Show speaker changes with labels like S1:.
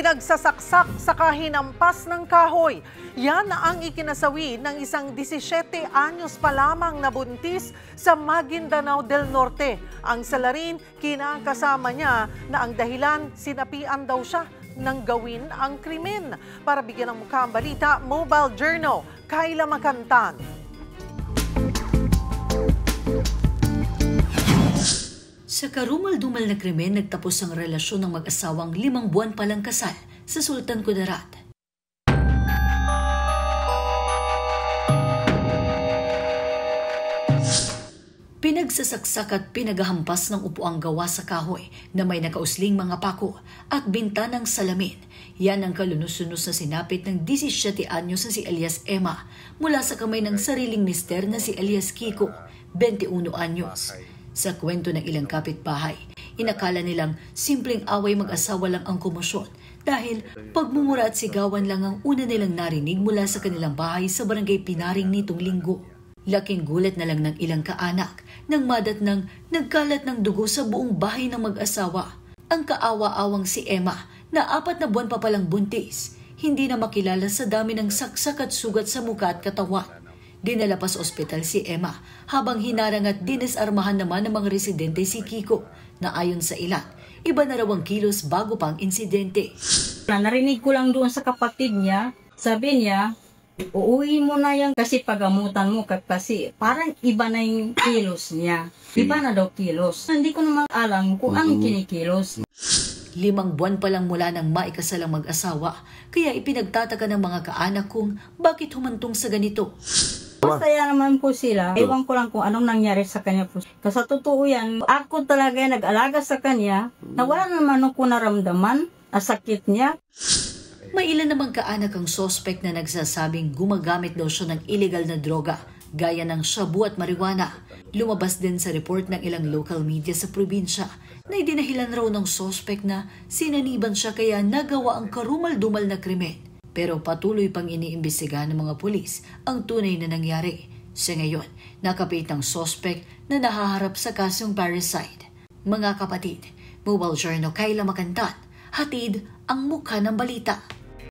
S1: Pinagsasaksak sa kahinampas ng kahoy. Yan ang ikinasawi ng isang 17 anyos pa lamang na buntis sa Maguindanao del Norte. Ang salarin, kinakasama niya na ang dahilan, sinapian daw siya nang gawin ang krimen. Para bigyan ng mukha ang balita, Mobile Journal, Kayla Makantan.
S2: Sa karumal-dumal na krimen, nagtapos ang relasyon ng mag-asawang 5 buwan palang kasal sa Sultan Kudarat. Pinagsasaksak at pinagahampas ng upuang gawa sa kahoy na may nakausling mga pako at bintanang salamin. Yan ang kalunos-lunos na sinapit ng 17 anyos na si alias Emma mula sa kamay ng sariling mister na si alias Kiko, 21 anyos. Sa kwento ng ilang kapitbahay, inakala nilang simpleng away mag-asawa lang ang komosyon dahil pagmumura at sigawan lang ang una nilang narinig mula sa kanilang bahay sa barangay Pinaring nitong linggo. Laking gulat na lang ng ilang kaanak nang madat ng nagkalat ng dugo sa buong bahay ng mag-asawa. Ang kaawa-awang si Emma na 4 na buwan pa palang buntis, hindi na makilala sa dami ng saksak at sugat sa mukha at katawan. Dinala pa sa ospital si Emma habang hinarang at dinisarmahan naman ng mga residente si Kiko na ayon sa ilan, iba na raw ang kilos bago pang insidente.
S3: Narinig ko lang doon sa kapatid niya, sabi niya, uuwi mo na yan kasi pagamutan mo kasi parang iba na yung kilos niya. Iba na daw kilos. Hindi ko naman alam kung anong kinikilos.
S2: 5 buwan pa lang mula nang maikasalang mag-asawa, kaya ipinagtataka ng mga kaanak kung bakit humantong sa ganito.
S3: Masaya naman po sila. Ewan ko lang kung anong nangyari sa kanya po. Kasi sa totoo yan, ako talaga nag-alaga sa kanya na wala naman ako naramdaman na sakit niya.
S2: May ilan namang kaanak ang sospek na nagsasabing gumagamit daw siya ng illegal na droga, gaya ng shabu at marijuana. Lumabas din sa report ng ilang local media sa probinsya na idinahilan raw ng sospek na sinaniban siya kaya nagawa ang karumal-dumal na krimen. Pero patuloy pang iniimbestigahan ng mga pulis ang tunay na nangyari. Sa ngayon, nakapit ang sospek na nahaharap sa kasong parricide. Mga kapatid, Mobile Journal, Kayla Makantan, hatid ang mukha ng balita.